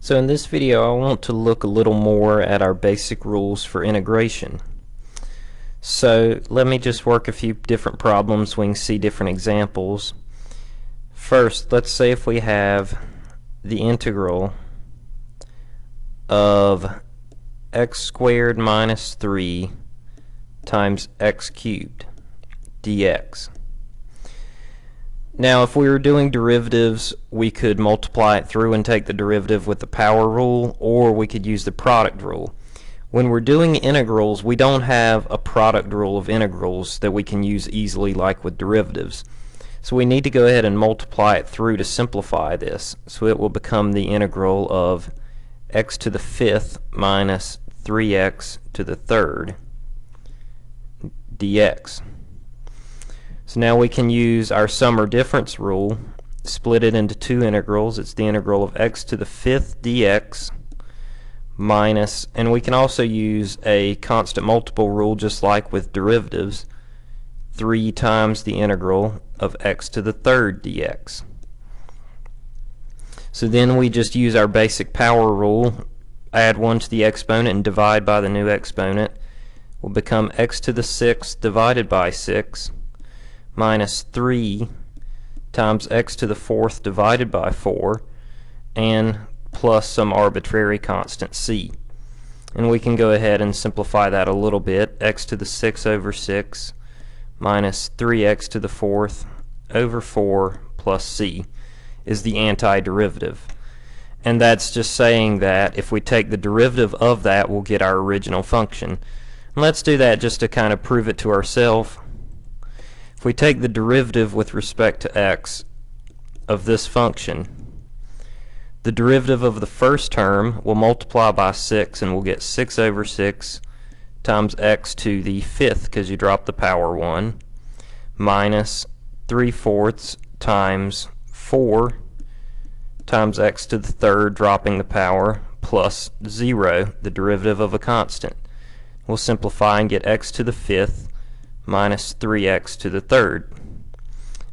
So in this video I want to look a little more at our basic rules for integration. So let me just work a few different problems. We can see different examples. First, let's say if we have the integral of x squared minus 3 times x cubed dx. Now if we were doing derivatives, we could multiply it through and take the derivative with the power rule, or we could use the product rule. When we're doing integrals, we don't have a product rule of integrals that we can use easily like with derivatives. So we need to go ahead and multiply it through to simplify this. So it will become the integral of x to the fifth minus 3x to the third dx. So now we can use our sum or difference rule, split it into two integrals. It's the integral of x to the fifth dx minus, and we can also use a constant multiple rule just like with derivatives, 3 times the integral of x to the third dx. So then we just use our basic power rule, add 1 to the exponent and divide by the new exponent. Will become x to the sixth divided by 6 minus 3 times x to the fourth divided by 4 and plus some arbitrary constant c. And we can go ahead and simplify that a little bit. X to the 6 over 6 minus 3x to the fourth over 4 plus c is the antiderivative. And that's just saying that if we take the derivative of that, we'll get our original function. And let's do that just to kind of prove it to ourselves. If we take the derivative with respect to x of this function, the derivative of the first term will multiply by 6 and we'll get 6 over 6 times x to the fifth, because you drop the power 1, minus 3/4 times 4 times x to the third, dropping the power, plus 0, the derivative of a constant. We'll simplify and get x to the fifth minus 3x to the third.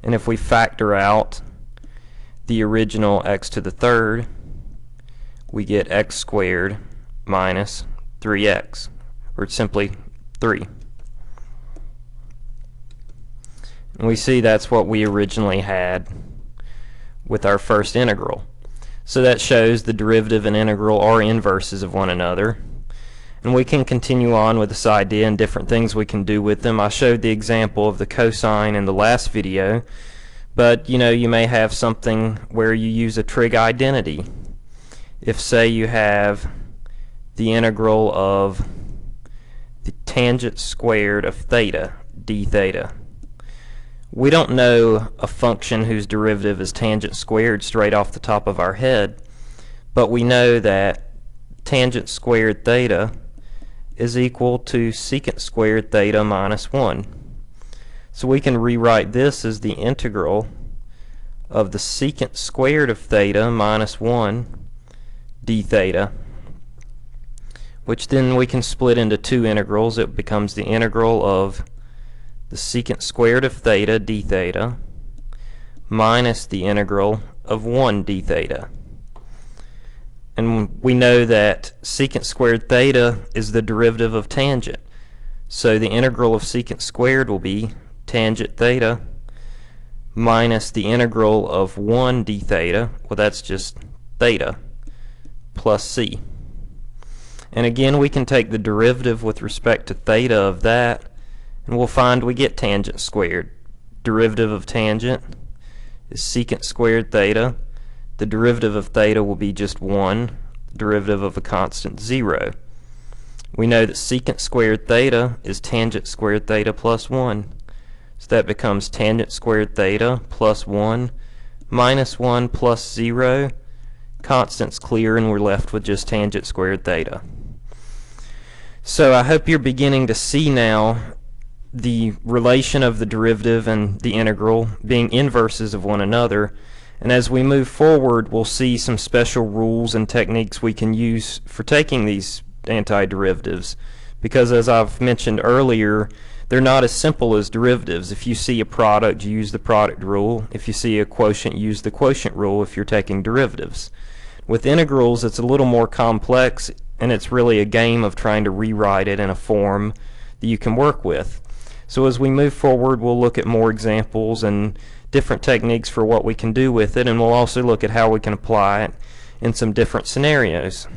And if we factor out the original x to the third, we get x squared minus 3x, or simply 3. And we see that's what we originally had with our first integral. So that shows the derivative and integral are inverses of one another. And we can continue on with this idea and different things we can do with them. I showed the example of the cosine in the last video, but you may have something where you use a trig identity. If say you have the integral of the tangent squared of theta d theta. We don't know a function whose derivative is tangent squared straight off the top of our head, but we know that tangent squared theta is equal to secant squared theta minus 1. So we can rewrite this as the integral of the secant squared of theta minus 1 d theta, which then we can split into two integrals. It becomes the integral of the secant squared of theta d theta minus the integral of 1 d theta. And we know that secant squared theta is the derivative of tangent. So the integral of secant squared will be tangent theta minus the integral of 1 d theta, well that's just theta, plus c. And again we can take the derivative with respect to theta of that, and we'll find we get tangent squared. Derivative of tangent is secant squared theta. The derivative of theta will be just 1, derivative of a constant 0. We know that secant squared theta is tangent squared theta plus 1. So that becomes tangent squared theta plus 1 minus 1 plus 0. Constants clear and we're left with just tangent squared theta. So I hope you're beginning to see now the relation of the derivative and the integral being inverses of one another. And as we move forward, we'll see some special rules and techniques we can use for taking these antiderivatives, because as I've mentioned earlier, they're not as simple as derivatives. If you see a product, you use the product rule. If you see a quotient, you use the quotient rule if you're taking derivatives. With integrals, it's a little more complex, and it's really a game of trying to rewrite it in a form that you can work with. So as we move forward, we'll look at more examples and different techniques for what we can do with it, and we'll also look at how we can apply it in some different scenarios.